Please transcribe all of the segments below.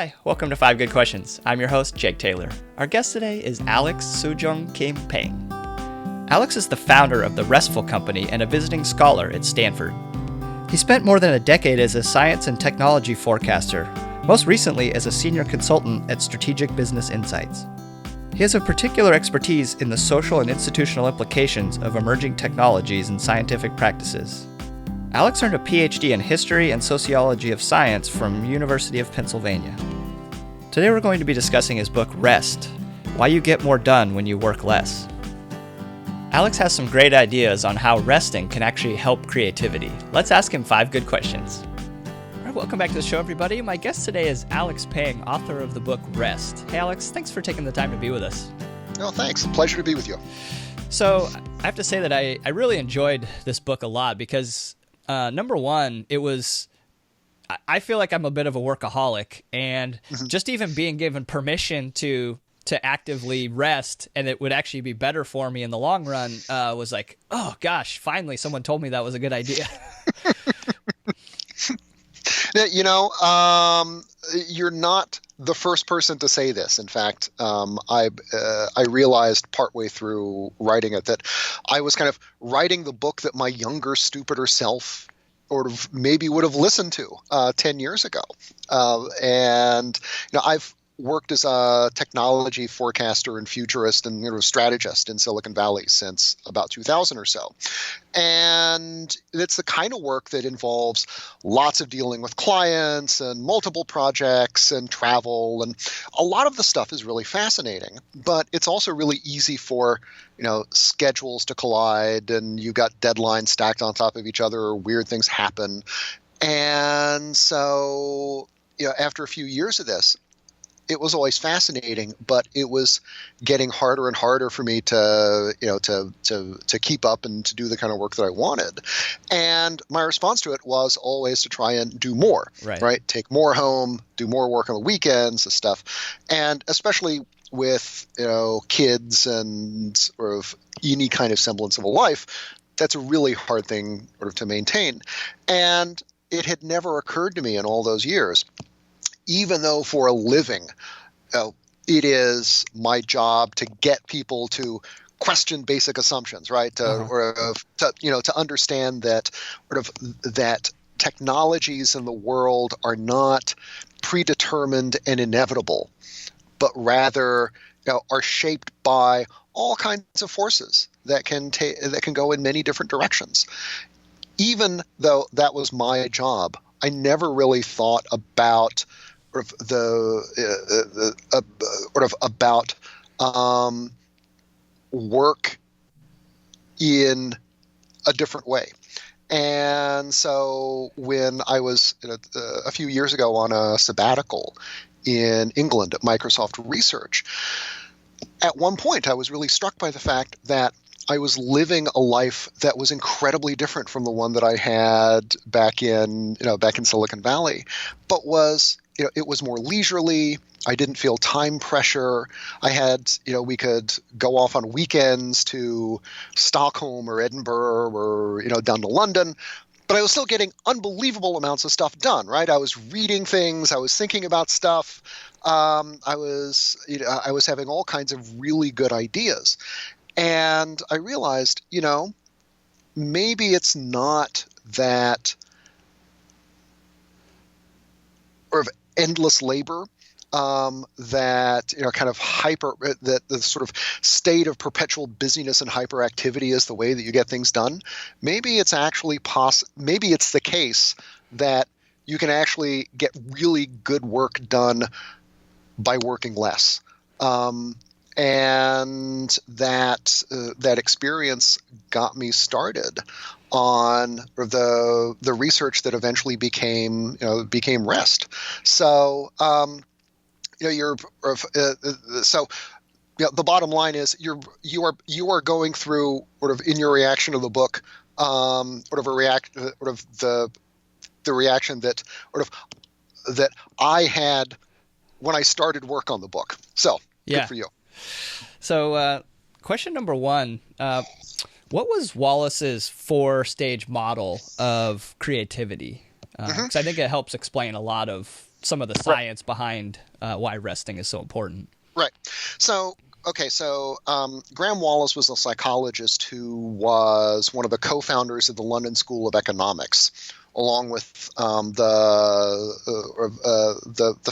Hi, welcome to 5 Good Questions. I'm your host, Jake Taylor. Our guest today is Alex Soojung-Kim Pang. Alex is the founder of the Restful Company and a visiting scholar at Stanford. He spent more than a decade as a science and technology forecaster, most recently as a senior consultant at Strategic Business Insights. He has a particular expertise in the social and institutional implications of emerging technologies and scientific practices. Alex earned a Ph.D. in History and Sociology of Science from University of Pennsylvania. Today we're going to be discussing his book, Rest: Why You Get More Done When You Work Less. Alex has some great ideas on how resting can actually help creativity. Let's ask him 5 good questions. All right, welcome back to the show, everybody. My guest today is Alex Pang, author of the book, Rest. Hey, Alex, thanks for taking the time to be with us. Oh, thanks. Pleasure to be with you. So I have to say that I really enjoyed this book a lot because number one, I feel like I'm a bit of a workaholic, and just even being given permission to actively rest, and it would actually be better for me in the long run, was like, oh gosh, finally someone told me that was a good idea. You're not the first person to say this. In fact, I realized partway through writing it that I was kind of writing the book that my younger, stupider self sort of maybe would have listened to 10 years ago. I've worked as a technology forecaster and futurist and strategist in Silicon Valley since about 2000 or so. And it's the kind of work that involves lots of dealing with clients and multiple projects and travel. And a lot of the stuff is really fascinating, but it's also really easy for, schedules to collide, and you've got deadlines stacked on top of each other, or weird things happen. And so, after a few years of this, it was always fascinating, but it was getting harder and harder for me to keep up and to do the kind of work that I wanted. And my response to it was always to try and do more, right? Take more home, do more work on the weekends and stuff. And especially with, kids and sort of any kind of semblance of a life, that's a really hard thing sort of to maintain. And it had never occurred to me in all those years, even though for a living, it is my job to get people to question basic assumptions, right? To understand that that technologies in the world are not predetermined and inevitable, but rather are shaped by all kinds of forces that can go in many different directions. Even though that was my job, I never really thought about work in a different way. And so when I was a few years ago on a sabbatical in England at Microsoft Research, at one point I was really struck by the fact that I was living a life that was incredibly different from the one that I had back in Silicon Valley, but it was more leisurely. I didn't feel time pressure. I had, we could go off on weekends to Stockholm or Edinburgh or, down to London, but I was still getting unbelievable amounts of stuff done, right? I was reading things. I was thinking about stuff. I was having all kinds of really good ideas. And I realized, maybe it's not that sort of endless labor, that kind of that the sort of state of perpetual busyness and hyperactivity is the way that you get things done. Maybe it's actually maybe it's the case that you can actually get really good work done by working less. And that experience got me started on the research that eventually became Rest. So the bottom line is you are going through sort of in your reaction to the book the reaction that I had when I started work on the book. So good for you. So question number one, what was Wallas's 4-stage model of creativity? Because I think it helps explain a lot of some of the science behind why resting is so important. Right. So, okay, so Graham Wallas was a psychologist who was one of the co-founders of the London School of Economics, along with the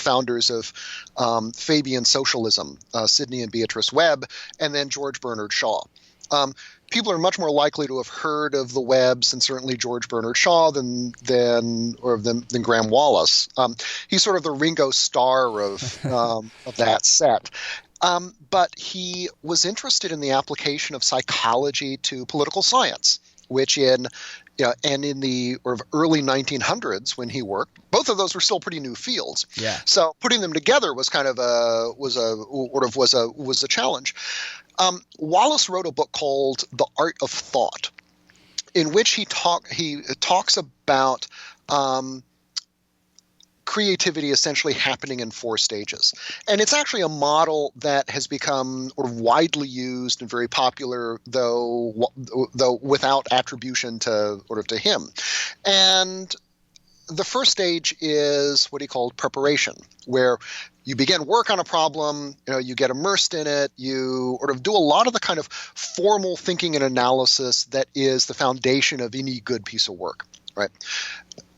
founders of Fabian Socialism, Sidney and Beatrice Webb, and then George Bernard Shaw. People are much more likely to have heard of the Webbs and certainly George Bernard Shaw than Graham Wallas. He's sort of the Ringo Starr of that set. But he was interested in the application of psychology to political science, which in the early 1900s when he worked, both of those were still pretty new fields. Yeah. So putting them together was kind of a challenge. Wallas wrote a book called The Art of Thought, in which he talks about creativity essentially happening in 4 stages. And it's actually a model that has become widely used and very popular, though without attribution to him. And the first stage is what he called preparation, where you begin work on a problem, you get immersed in it, you do a lot of the kind of formal thinking and analysis that is the foundation of any good piece of work, right?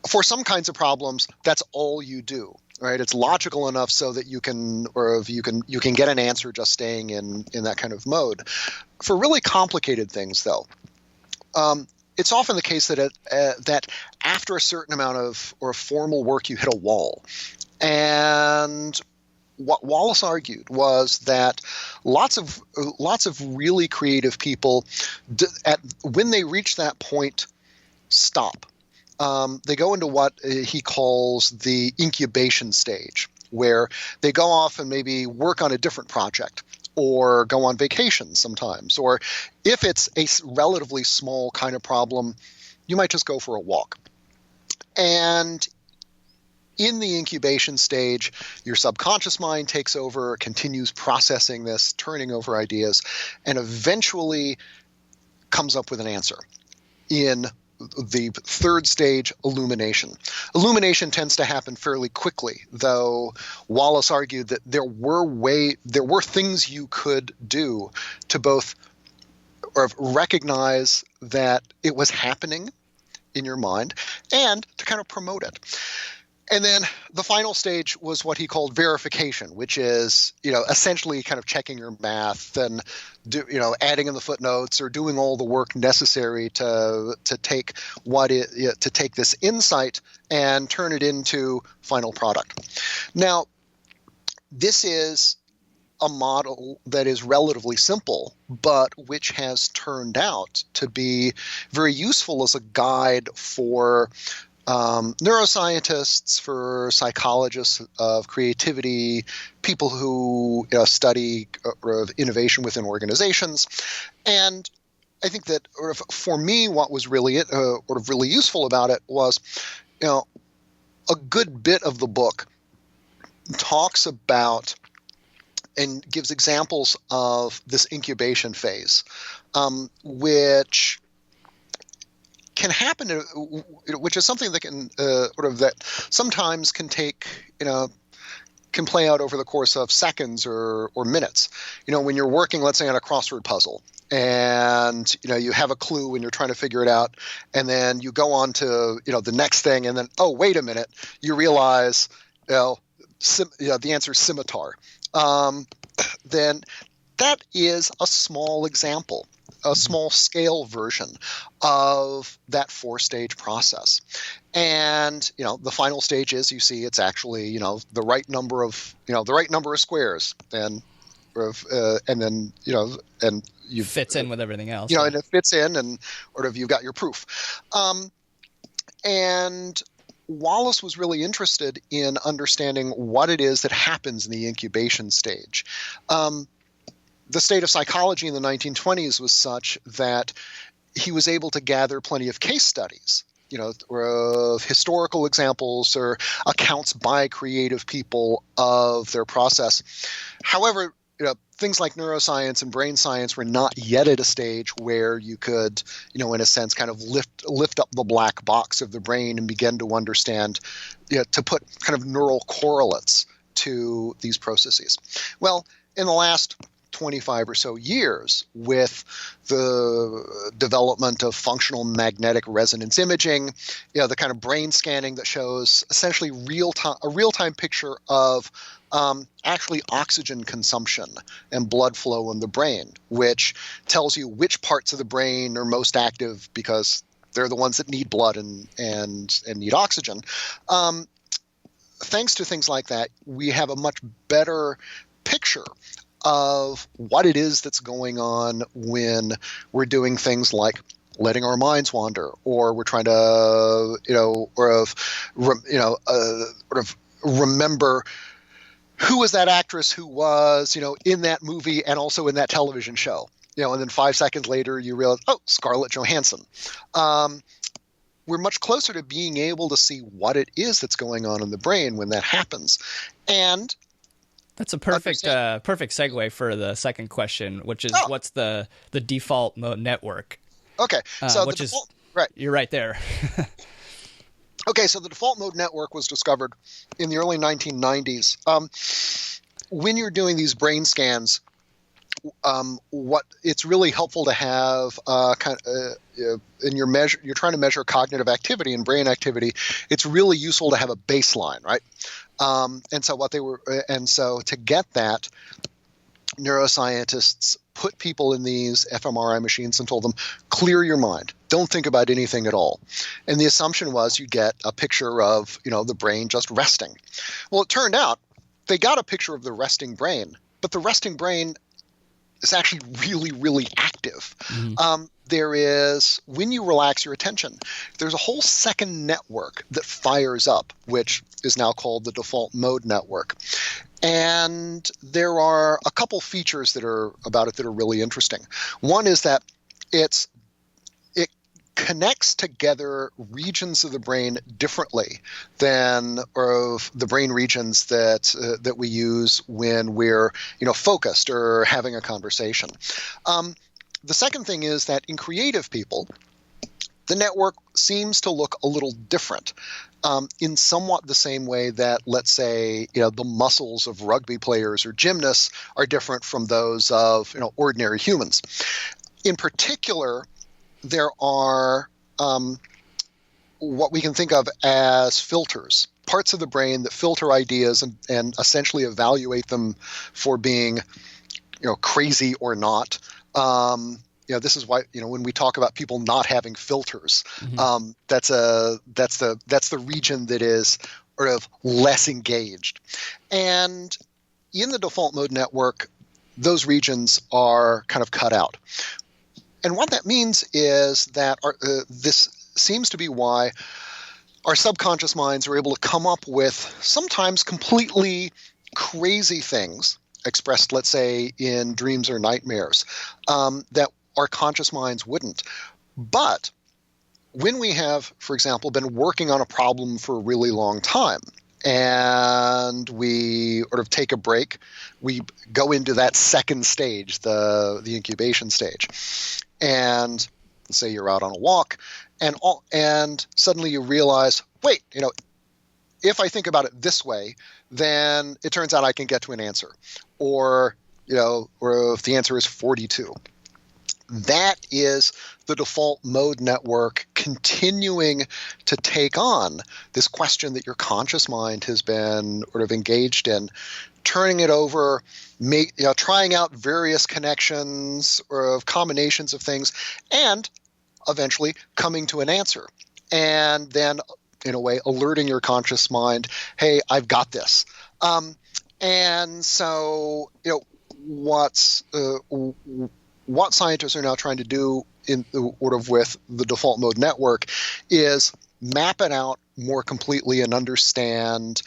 For some kinds of problems, that's all you do, right? It's logical enough so that you can get an answer just staying in that kind of mode. For really complicated things, though, it's often the case that after a certain amount of formal work, you hit a wall. And what Wallas argued was that lots of really creative people, when they reach that point, stop. They go into what he calls the incubation stage, where they go off and maybe work on a different project or go on vacation sometimes. Or if it's a relatively small kind of problem, you might just go for a walk. And in the incubation stage, your subconscious mind takes over, continues processing this, turning over ideas, and eventually comes up with an answer in the third stage, illumination. Illumination tends to happen fairly quickly, though Wallas argued that there were things you could do to both recognize that it was happening in your mind and to kind of promote it. And then the final stage was what he called verification, which is, essentially kind of checking your math and adding in the footnotes or doing all the work necessary to take this insight and turn it into final product. Now, this is a model that is relatively simple, but which has turned out to be very useful as a guide for neuroscientists, for psychologists of creativity, people who study innovation within organizations. And I think that for me, what was really really useful about it was, a good bit of the book talks about and gives examples of this incubation phase, which can happen, which is something that can that sometimes can take, can play out over the course of seconds or minutes. When you're working, let's say, on a crossword puzzle, and you have a clue and you're trying to figure it out, and then you go on to the next thing, and then wait a minute, you realize the answer is scimitar. Then that is a small example, a small scale version of that 4-stage process. And, the final stage is, you see, it's actually, the right number of squares, and then, and you fits in with everything else. And it fits in, and you've got your proof. And Wallas was really interested in understanding what it is that happens in the incubation stage. The state of psychology in the 1920s was such that he was able to gather plenty of case studies, of historical examples or accounts by creative people of their process. However, things like neuroscience and brain science were not yet at a stage where you could, in a sense, kind of lift up the black box of the brain and begin to understand, to put kind of neural correlates to these processes. Well, in the last 25 or so years, with the development of functional magnetic resonance imaging, the kind of brain scanning that shows essentially a real-time picture of actually oxygen consumption and blood flow in the brain, which tells you which parts of the brain are most active because they're the ones that need blood and need oxygen. Thanks to things like that, we have a much better picture of what it is that's going on when we're doing things like letting our minds wander, or we're trying to, remember who was that actress who was, in that movie and also in that television show, and then 5 seconds later you realize, oh, Scarlett Johansson. We're much closer to being able to see what it is that's going on in the brain when that happens. And that's a perfect segue for the second question, which is what's the default mode network? Okay, so right. You're right there. Okay, so the default mode network was discovered in the early 1990s. When you're doing these brain scans, what it's really helpful to have in your measure, you're trying to measure cognitive activity and brain activity. It's really useful to have a baseline, right? And so to get that, neuroscientists put people in these fMRI machines and told them, clear your mind. Don't think about anything at all. And the assumption was you get a picture of, the brain just resting. Well, it turned out they got a picture of the resting brain, but the resting brain is actually really, really active. Mm-hmm. There is, when you relax your attention, there's a whole second network that fires up, which is now called the default mode network. And there are a couple features that are about it that are really interesting. One is that it connects together regions of the brain differently than of the brain regions that we use when we're focused or having a conversation. The second thing is that in creative people, the network seems to look a little different, in somewhat the same way that, let's say, the muscles of rugby players or gymnasts are different from those of ordinary humans. In particular, there are what we can think of as filters, parts of the brain that filter ideas and essentially evaluate them for being, crazy or not. This is why when we talk about people not having filters, mm-hmm. That's the region that is sort of less engaged. And in the default mode network, those regions are kind of cut out. And what that means is that this seems to be why our subconscious minds are able to come up with sometimes completely crazy things expressed, let's say, in dreams or nightmares, that our conscious minds wouldn't. But when we have, for example, been working on a problem for a really long time, and we sort of take a break, we go into that second stage, the incubation stage. And say you're out on a walk, and suddenly you realize, wait, if I think about it this way, then it turns out I can get to an answer. Or if the answer is 42. That is the default mode network continuing to take on this question that your conscious mind has been sort of engaged in, turning it over, trying out various connections or combinations of things, and eventually coming to an answer. And then, in a way, alerting your conscious mind, hey, I've got this. And so, what scientists are now trying to do with the default mode network is map it out more completely and understand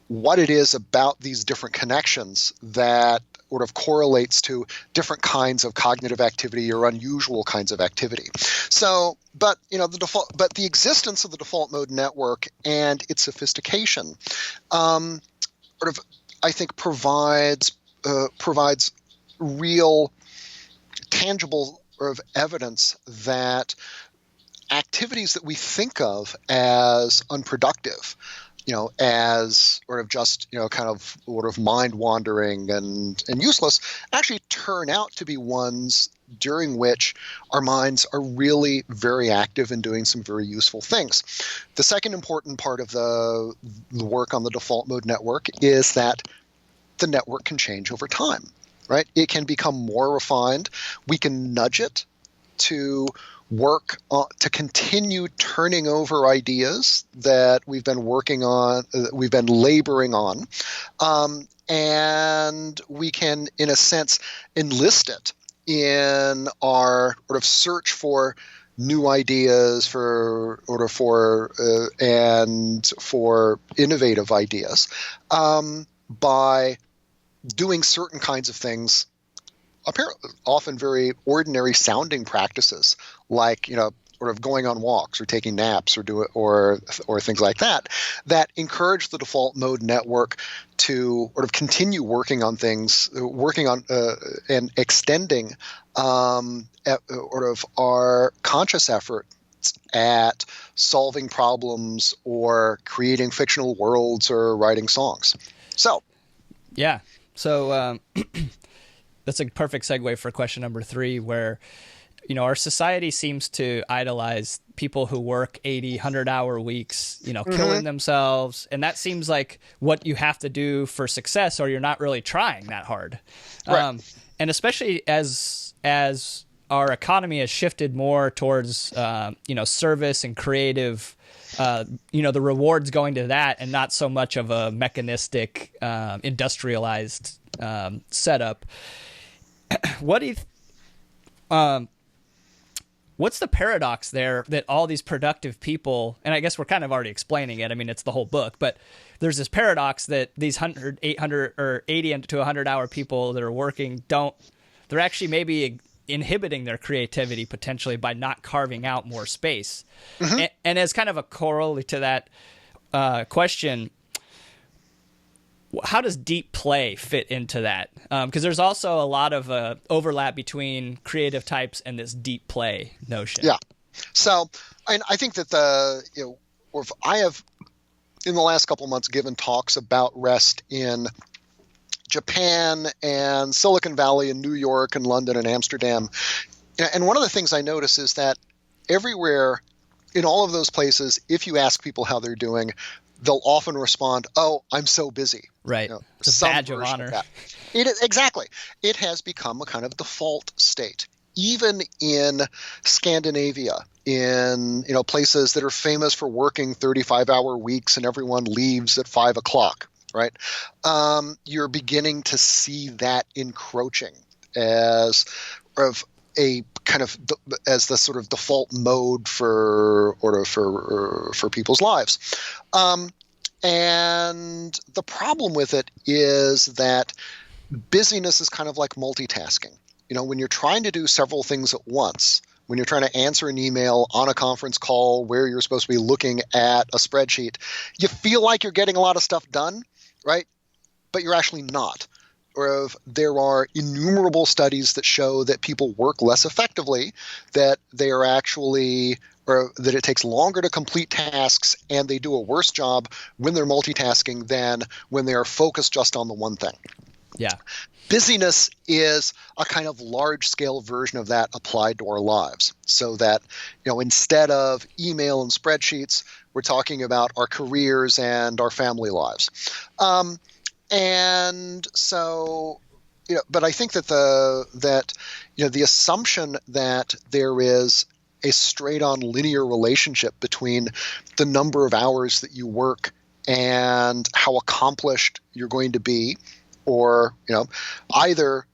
what it is about these different connections that correlates to different kinds of cognitive activity or unusual kinds of activity. So, but the existence of the default mode network and its sophistication, I think provides provides real, tangible sort of evidence that activities that we think of as unproductive, as sort of just, kind of sort of mind wandering and useless, actually turn out to be ones during which our minds are really very active and doing some very useful things. The second important part of the work on the default mode network is that the network can change over time, right? It can become more refined. We can nudge it to work to continue turning over ideas that we've been working on, we've been laboring on, and we can, in a sense, enlist it in our sort of search for new ideas, and for innovative ideas, by doing certain kinds of things, apparently often very ordinary sounding practices, like sort of going on walks or taking naps or things like that, that encourage the default mode network to sort of continue working on things, and extending sort of our conscious efforts at solving problems or creating fictional worlds or writing songs. So, yeah. So that's a perfect segue for question number 3, where, our society seems to idolize people who work 80, 100-hour weeks, killing themselves. And that seems like what you have to do for success, or you're not really trying that hard. Right. And especially as our economy has shifted more towards, service and creative, the rewards going to that, and not so much of a mechanistic, industrialized setup. What do you, what's the paradox there that all these productive people, and I guess we're kind of already explaining it, I mean, it's the whole book, but there's this paradox that these 100, 800, or 80 to 100-hour people that are working they're actually maybe inhibiting their creativity potentially by not carving out more space. And as kind of a corollary to that question, how does deep play fit into that? Because there's also a lot of overlap between creative types and this deep play notion. Yeah. So, I think that I have, in the last couple of months, given talks about rest in Japan and Silicon Valley and New York and London and Amsterdam. And one of the things I notice is that everywhere in all of those places, if you ask people how they're doing, they'll often respond, "Oh, I'm so busy." Right. It's a badge of honor. Exactly. It has become a kind of default state. Even in Scandinavia, in places that are famous for working 35-hour weeks and everyone leaves at 5 o'clock, right? You're beginning to see that encroaching as of a kind of as the sort of default mode for people's lives. And the problem with it is that busyness is kind of like multitasking. When you're trying to do several things at once, when you're trying to answer an email on a conference call where you're supposed to be looking at a spreadsheet, you feel like you're getting a lot of stuff done, right? But you're actually not. Or there are innumerable studies that show that people work less effectively, that they are actually, or that it takes longer to complete tasks, and they do a worse job when they're multitasking than when they are focused just on the one thing. Yeah. Busyness is a kind of large-scale version of that applied to our lives, so that instead of email and spreadsheets, we're talking about our careers and our family lives. And so, but I think that the assumption that there is a straight-on linear relationship between the number of hours that you work and how accomplished you're going to be, or either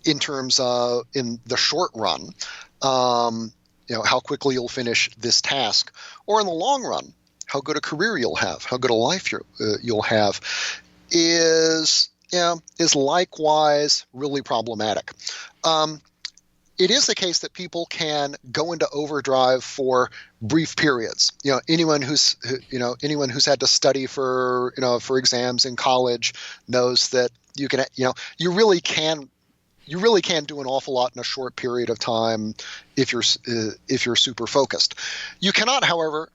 in terms of in the short run, how quickly you'll finish this task, or in the long run, how good a career you'll have, how good a life you'll have, is likewise really problematic. It is the case that people can go into overdrive for brief periods. Anyone who's had to study for exams in college knows that you really can do an awful lot in a short period of time if you're super focused. You cannot, however,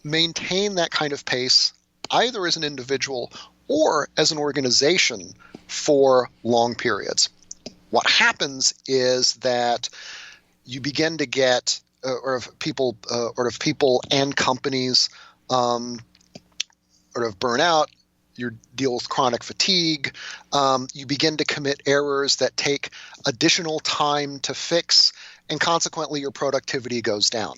maintain that kind of pace either as an individual or as an organization for long periods. What happens is that you begin to get, or if people and companies burn out. You deal with chronic fatigue. You begin to commit errors that take additional time to fix, and consequently, your productivity goes down.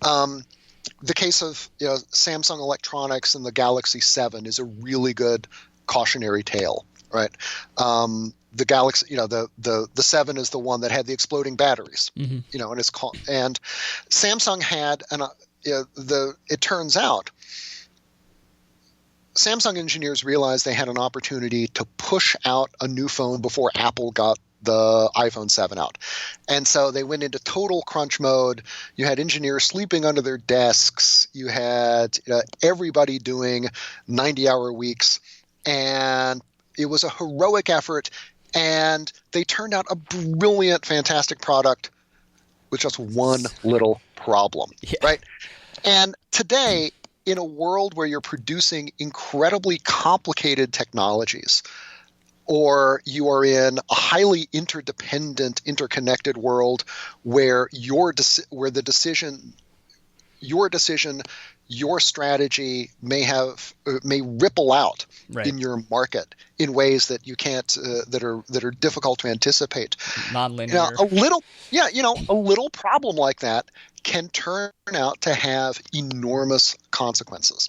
The case of Samsung Electronics and the Galaxy 7 is a really good cautionary tale, right? The Galaxy, the 7 is the one that had the exploding batteries, and and Samsung had it turns out Samsung engineers realized they had an opportunity to push out a new phone before Apple got the iPhone 7 out. And so they went into total crunch mode. You had engineers sleeping under their desks. You had everybody doing 90-hour weeks. And it was a heroic effort. And they turned out a brilliant, fantastic product with just one little problem, right? And today, in a world where you're producing incredibly complicated technologies, or you are in a highly interdependent, interconnected world where your decision, your strategy may ripple out in your market in ways that you can't that are difficult to anticipate. Non-linear. A little problem like that can turn out to have enormous consequences.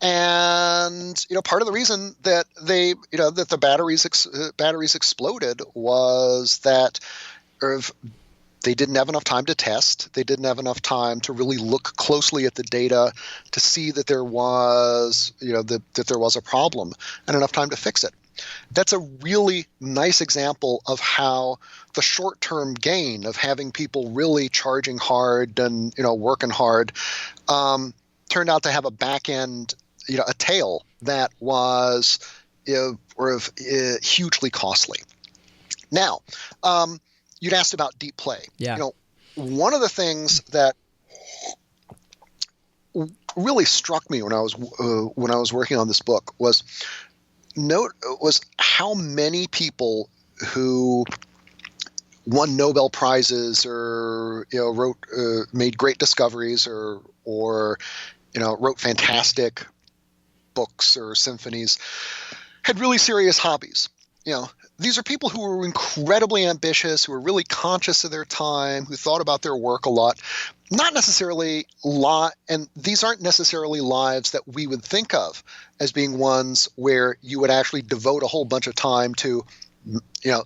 And part of the reason that that the batteries exploded was that they didn't have enough time to test. They didn't have enough time to really look closely at the data to see that there was that there was a problem, and enough time to fix it. That's a really nice example of how the short-term gain of having people really charging hard and working hard turned out to have a back end, a tail that was hugely costly. Now, you'd asked about deep play. Yeah. One of the things that really struck me when I was working on this book was how many people who won Nobel Prizes or made great discoveries or wrote fantastic books or symphonies had really serious hobbies. These are people who were incredibly ambitious, who were really conscious of their time, who thought about their work a lot. Not necessarily and these aren't necessarily lives that we would think of as being ones where you would actually devote a whole bunch of time to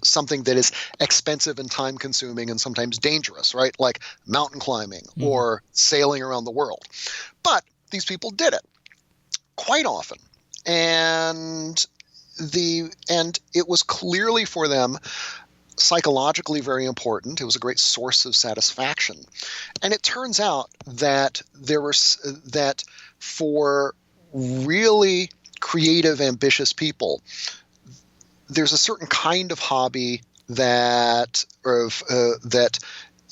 something that is expensive and time consuming and sometimes dangerous, right? Like mountain climbing or sailing around the world. But these people did it quite often. And it was clearly for them psychologically very important. It was a great source of satisfaction. And it turns out that that for really creative, ambitious people, there's a certain kind of hobby that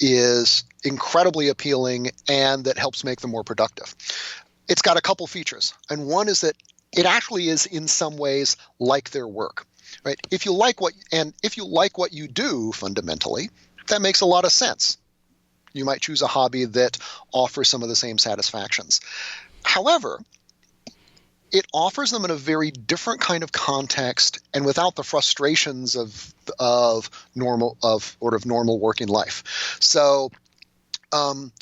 is incredibly appealing and that helps make them more productive. It's got a couple features, and one is that it actually is in some ways like their work, right? If you like what you do fundamentally, that makes a lot of sense. You might choose a hobby that offers some of the same satisfactions. However, it offers them in a very different kind of context and without the frustrations of normal working life. So,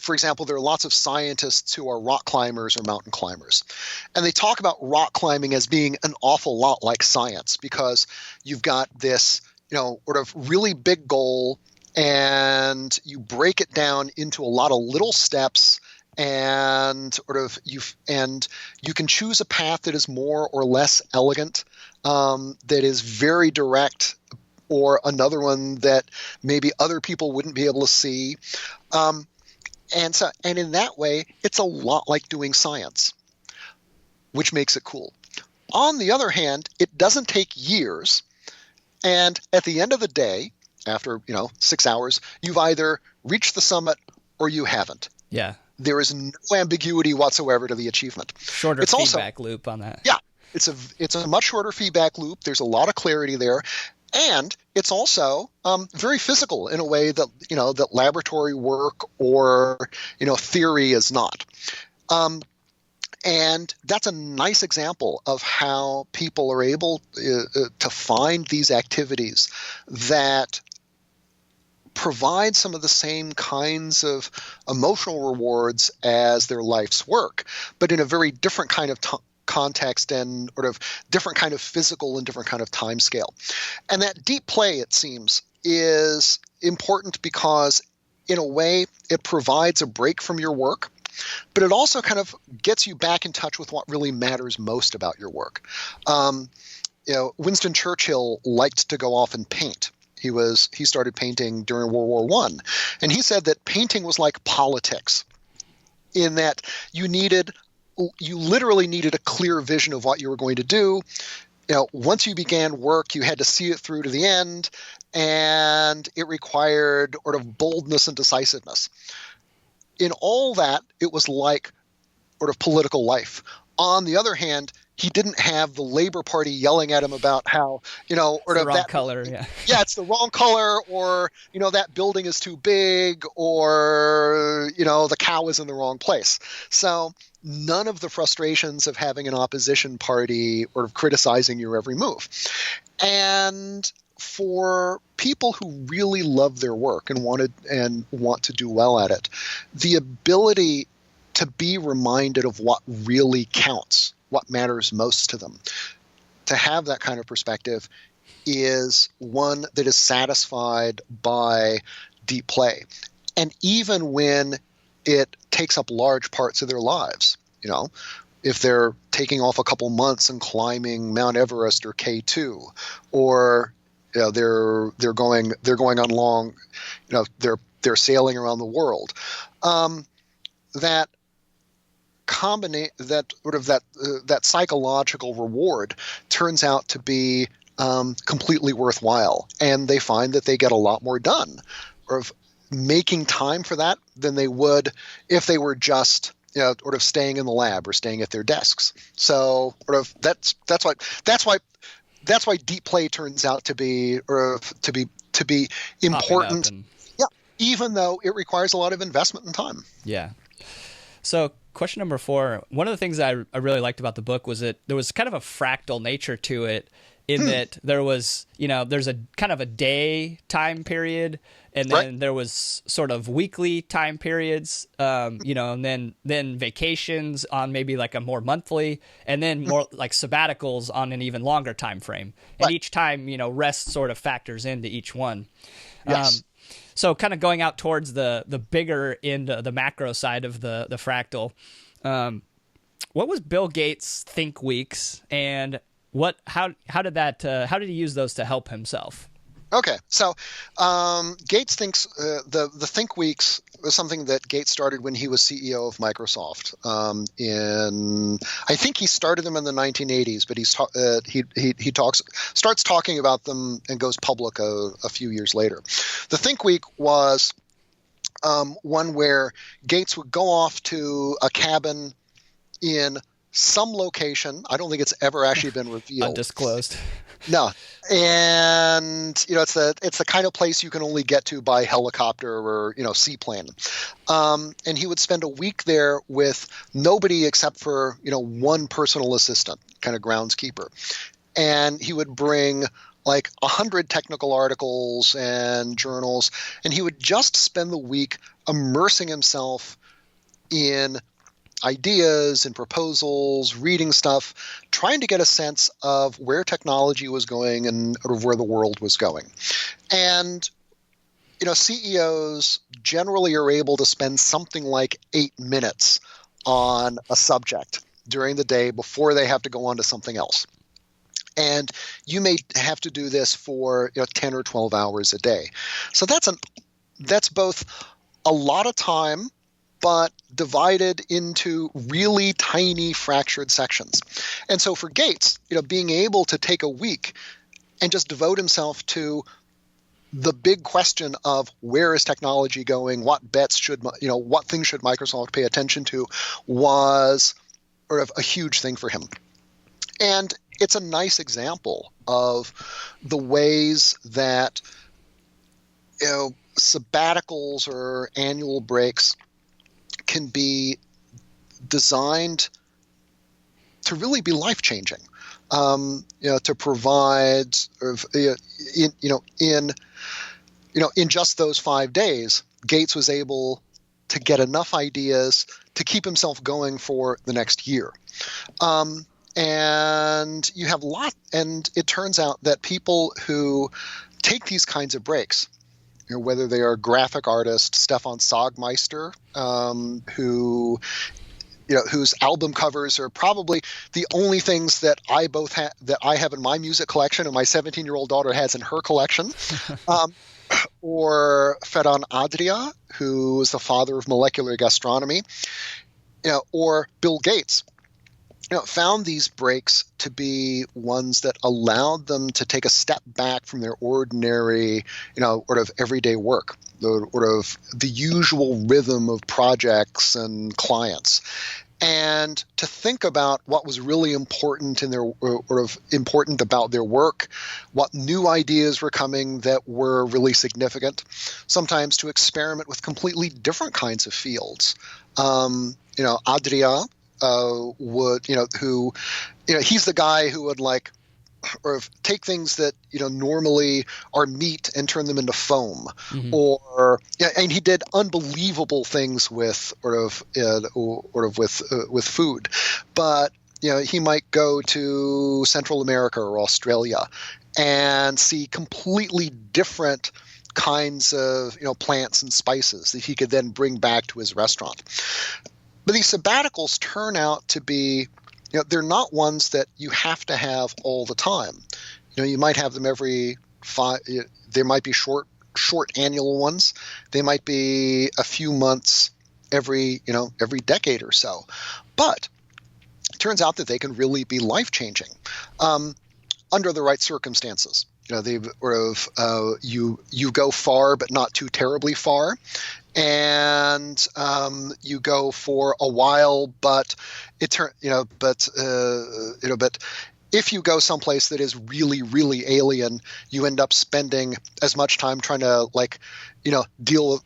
for example, there are lots of scientists who are rock climbers or mountain climbers. And they talk about rock climbing as being an awful lot like science because you've got this, really big goal and you break it down into a lot of little steps and you can choose a path that is more or less elegant, that is very direct, or another one that maybe other people wouldn't be able to see. And in that way, it's a lot like doing science, which makes it cool. On the other hand, it doesn't take years, And at the end of the day, after 6 hours, you've either reached the summit or you haven't. Yeah. There is no ambiguity whatsoever to the achievement. Shorter It's feedback loop on that. Yeah, it's a much shorter feedback loop. There's a lot of clarity there, and it's also very physical in a way that that laboratory work or theory is not. And that's a nice example of how people are able to find these activities that provide some of the same kinds of emotional rewards as their life's work, but in a very different kind of context and sort of different kind of physical and different kind of time scale. And that deep play, it seems, is important because in a way it provides a break from your work, but it also kind of gets you back in touch with what really matters most about your work. Winston Churchill liked to go off and paint. He started painting during World War I, and he said that painting was like politics, in that you literally needed a clear vision of what you were going to do. Once you began work, you had to see it through to the end, and it required sort of boldness and decisiveness. In all that, it was like sort of political life. On the other hand, he didn't have the Labor Party yelling at him about how, or the wrong color, yeah. Yeah, it's the wrong color, or, that building is too big, or, the cow is in the wrong place. So none of the frustrations of having an opposition party or of criticizing your every move. And for people who really love their work and want to do well at it, the ability to be reminded of what really counts, what matters most to them, to have that kind of perspective is one that is satisfied by deep play. And even when it takes up large parts of their lives, if they're taking off a couple months and climbing Mount Everest or K2, or they're going on long, they're sailing around the world, that psychological reward turns out to be completely worthwhile, and they find that they get a lot more done, or making time for that than they would if they were just sort of staying in the lab or staying at their desks. So that's why deep play turns out to be important. Yeah, even though it requires a lot of investment and time. Yeah. So question number 4, one of the things I really liked about the book was that there was kind of a fractal nature to it, in that there was, there's a kind of a day time period, and then there was sort of weekly time periods, and then vacations on maybe like a more monthly, and then more like sabbaticals on an even longer time frame. And each time, rest sort of factors into each one. Yes. So kind of going out towards the bigger end, the macro side of the fractal, what was Bill Gates' Think Weeks, and how did he use those to help himself? Okay, so Gates thinks the Think Weeks was something that Gates started when he was CEO of Microsoft. I think he started them in the 1980s, but he starts talking about them and goes public a few years later. The Think Week was one where Gates would go off to a cabin in some location. I don't think it's ever actually been revealed. Undisclosed. No, and it's the kind of place you can only get to by helicopter or seaplane. And he would spend a week there with nobody except for one personal assistant, kind of groundskeeper, and he would bring like 100 technical articles and journals, and he would just spend the week immersing himself in ideas and proposals, reading stuff, trying to get a sense of where technology was going and where the world was going. And CEOs generally are able to spend something like 8 minutes on a subject during the day before they have to go on to something else. And you may have to do this for 10 or 12 hours a day. So that's both a lot of time, but divided into really tiny fractured sections. And so for Gates, being able to take a week and just devote himself to the big question of where is technology going, what things should Microsoft pay attention to, was sort of a huge thing for him. And it's a nice example of the ways that sabbaticals or annual breaks can be designed to really be life-changing. To provide, in just those 5 days, Gates was able to get enough ideas to keep himself going for the next year. And you have and it turns out that people who take these kinds of breaks, whether they are graphic artist Stefan Sagmeister, whose album covers are probably the only things that I have in my music collection, and my 17-year-old daughter has in her collection, or Ferran Adria, who is the father of molecular gastronomy, or Bill Gates. Found these breaks to be ones that allowed them to take a step back from their ordinary, sort of everyday work, the usual rhythm of projects and clients, and to think about what was really important in their important about their work, what new ideas were coming that were really significant. Sometimes to experiment with completely different kinds of fields. Adria would, he's the guy who would take things that normally are meat and turn them into foam, and he did unbelievable things with with food, but he might go to Central America or Australia and see completely different kinds of plants and spices that he could then bring back to his restaurant. But these sabbaticals turn out to be, they're not ones that you have to have all the time. You might have them every there might be short annual ones. They might be a few months every decade or so. But it turns out that they can really be life-changing under the right circumstances. They you go far, but not too terribly far. And you go for a while, but but if you go someplace that is really, really alien, you end up spending as much time trying to deal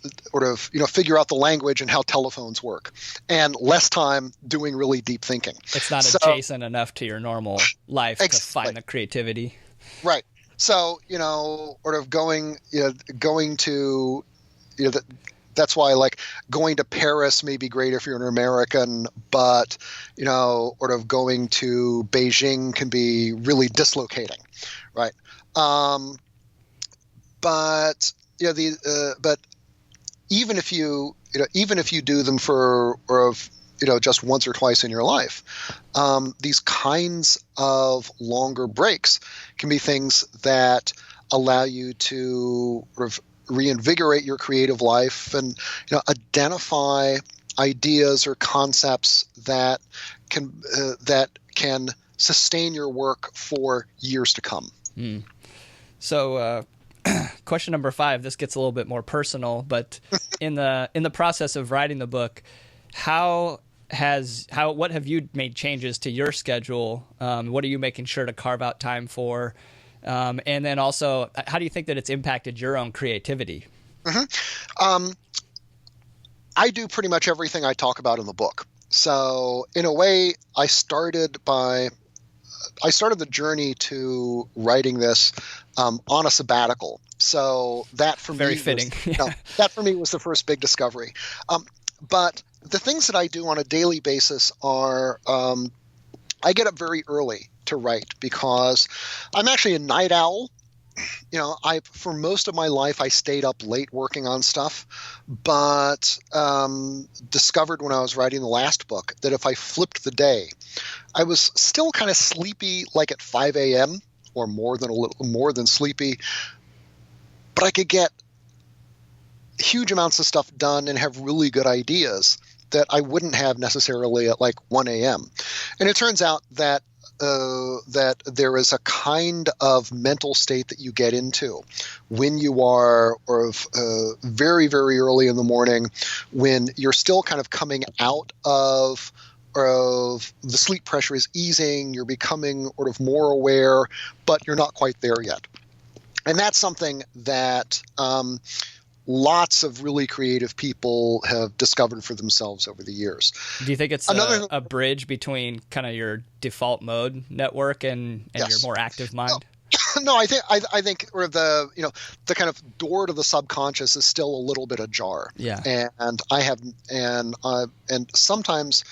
figure out the language and how telephones work, and less time doing really deep thinking. It's not adjacent enough to your normal life to find the creativity. Right. So going to that's why going to Paris may be great if you're an American, but going to Beijing can be really dislocating, right? But but even if you do them for just once or twice in your life, these kinds of longer breaks can be things that allow you to reinvigorate your creative life and identify ideas or concepts that can sustain your work for years to come. So question number 5, this gets a little bit more personal, but in the process of writing the book, what have you made changes to your schedule? What are you making sure to carve out time for? And then also, how do you think that it's impacted your own creativity? I do pretty much everything I talk about in the book. So in a way, I started the journey to writing this on a sabbatical. So that for Very me fitting. That for me was the first big discovery. But the things that I do on a daily basis are I get up very early to write because I'm actually a night owl. For most of my life, I stayed up late working on stuff, but discovered when I was writing the last book that if I flipped the day, I was still kind of sleepy, like at 5 a.m. or more than sleepy, but I could get huge amounts of stuff done and have really good ideas that I wouldn't have necessarily at 1 a.m. And it turns out that that there is a kind of mental state that you get into when you are very, very early in the morning, when you're still kind of coming out of the sleep pressure is easing, you're becoming sort of more aware, but you're not quite there yet. And that's something that lots of really creative people have discovered for themselves over the years. Do you think it's a bridge between kind of your default mode network and Yes. your more active mind? No, I think the kind of door to the subconscious is still a little bit ajar. Yeah. And sometimes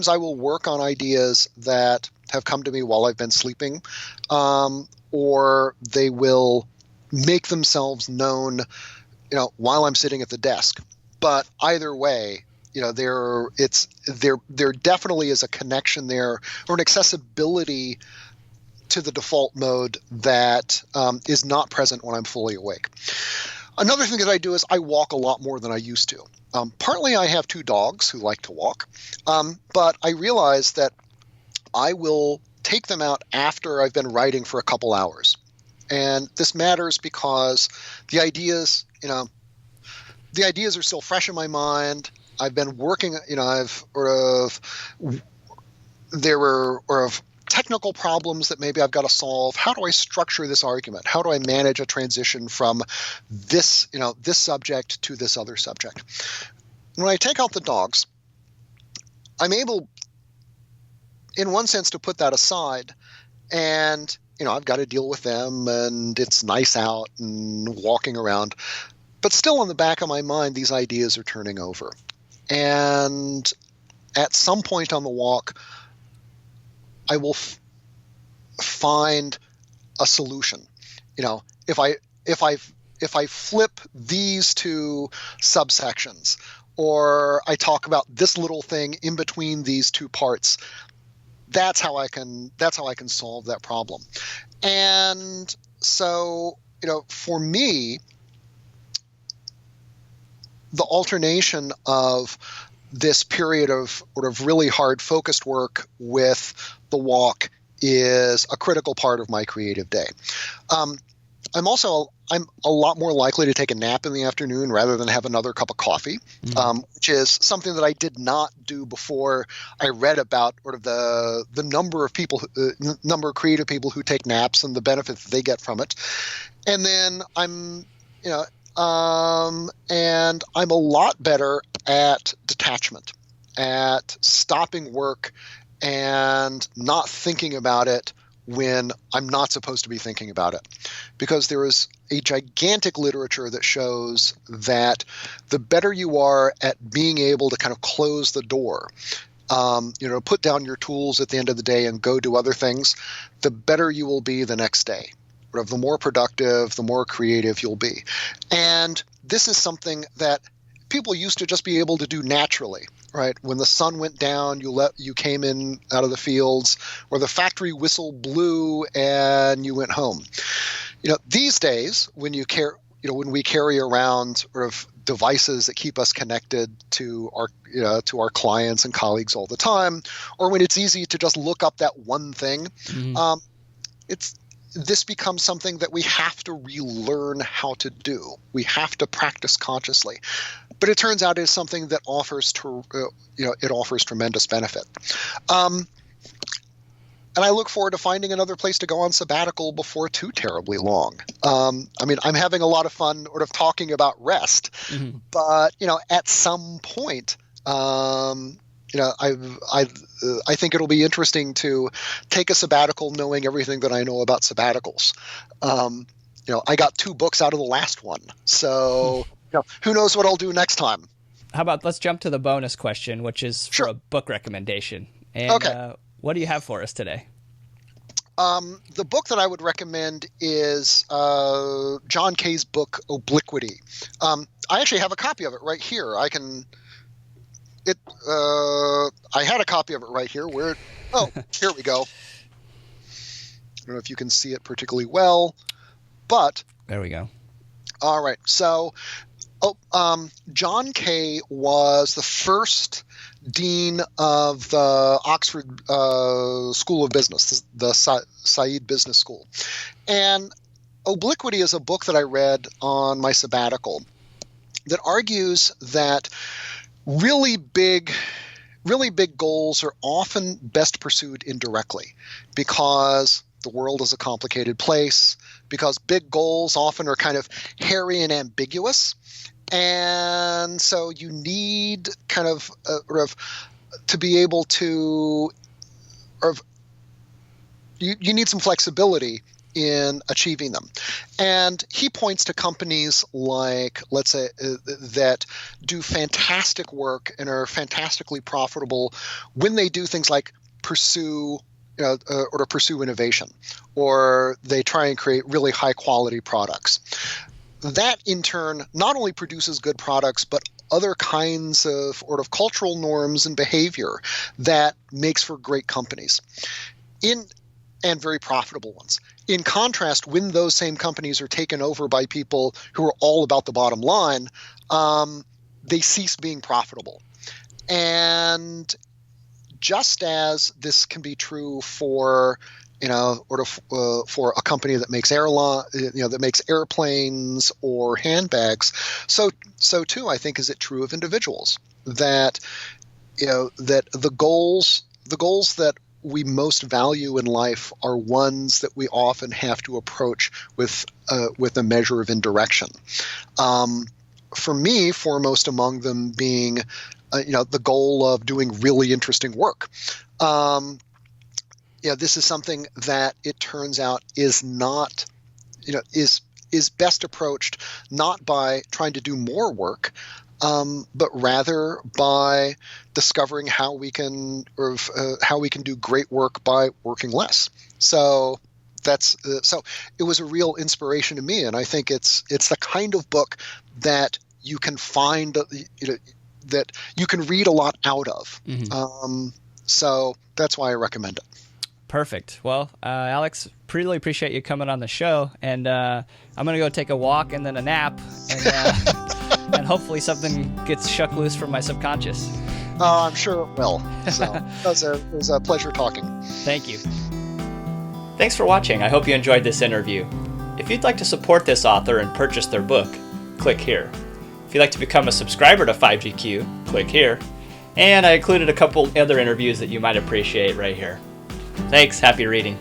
I will work on ideas that have come to me while I've been sleeping, or they will make themselves known, while I'm sitting at the desk. But either way, there definitely is a connection there, or an accessibility to the default mode that is not present when I'm fully awake. Another thing that I do is I walk a lot more than I used to. Partly I have 2 dogs who like to walk, but I realize that I will take them out after I've been writing for a couple hours. And this matters because the ideas are still fresh in my mind. I've been working, there were technical problems that maybe I've got to solve. How do I structure this argument? How do I manage a transition from this subject to this other subject? When I take out the dogs, I'm able, in one sense, to put that aside, and I've got to deal with them, and it's nice out and walking around. But still in the back of my mind, these ideas are turning over. And at some point on the walk, I will find a solution. If I flip these 2 subsections, or I talk about this little thing in between these 2 parts, that's how I can solve that problem. And so, for me, the alternation of this period of sort of really hard focused work with the walk is a critical part of my creative day. I'm a lot more likely to take a nap in the afternoon rather than have another cup of coffee, which is something that I did not do before I read about sort of the number of creative people who take naps and the benefits that they get from it. And then I'm a lot better at detachment, at stopping work and not thinking about it when I'm not supposed to be thinking about it. Because there is a gigantic literature that shows that the better you are at being able to kind of close the door, put down your tools at the end of the day and go do other things, the better you will be the next day. The more productive, the more creative you'll be. And this is something that people used to just be able to do naturally, right? When the sun went down, you came in out of the fields, or the factory whistle blew and you went home. These days, when we carry around sort of devices that keep us connected to our clients and colleagues all the time, or when it's easy to just look up that one thing, this becomes something that we have to relearn how to do. We have to practice consciously. But it turns out it's something that offers tremendous benefit. And I look forward to finding another place to go on sabbatical before too terribly long. I'm having a lot of fun sort of talking about rest, but at some point, I think it'll be interesting to take a sabbatical knowing everything that I know about sabbaticals. I got 2 books out of the last one, so who knows what I'll do next time. How about let's jump to the bonus question, which is for a book recommendation. And okay. What do you have for us today? The book that I would recommend is John Kay's book, Obliquity. I actually have a copy of it right here. I had a copy of it right here. Here we go. I don't know if you can see it particularly well, but there we go. All right. So John Kay was the first dean of the Oxford School of Business, the Said Business School. And Obliquity is a book that I read on my sabbatical that argues that really big goals are often best pursued indirectly because the world is a complicated place, because big goals often are kind of hairy and ambiguous. And so you need kind of to be able to, you need some flexibility in achieving them. And he points to companies like, let's say, that do fantastic work and are fantastically profitable when they do things like pursue innovation, or they try and create really high quality products. That in turn not only produces good products, but other kinds of cultural norms and behavior that makes for great companies and very profitable ones. In contrast, when those same companies are taken over by people who are all about the bottom line, they cease being profitable. And just as this can be true for for a company that makes airplanes or handbags, so too I think is it true of individuals, that that the goals that we most value in life are ones that we often have to approach with a measure of indirection. For me, foremost among them being the goal of doing really interesting work. This is something that it turns out is not, is best approached not by trying to do more work, but rather by discovering how we can do great work by working less. So that's so it was a real inspiration to me, and I think it's the kind of book that you can find, that you can read a lot out of. Mm-hmm. So that's why I recommend it. Perfect. Well, Alex, really appreciate you coming on the show, and I'm going to go take a walk and then a nap, and, and hopefully something gets shuck loose from my subconscious. Oh, I'm sure it will. So it was a pleasure talking. Thank you. Thanks for watching. I hope you enjoyed this interview. If you'd like to support this author and purchase their book, click here. If you'd like to become a subscriber to 5GQ, click here. And I included a couple other interviews that you might appreciate right here. Thanks. Happy reading.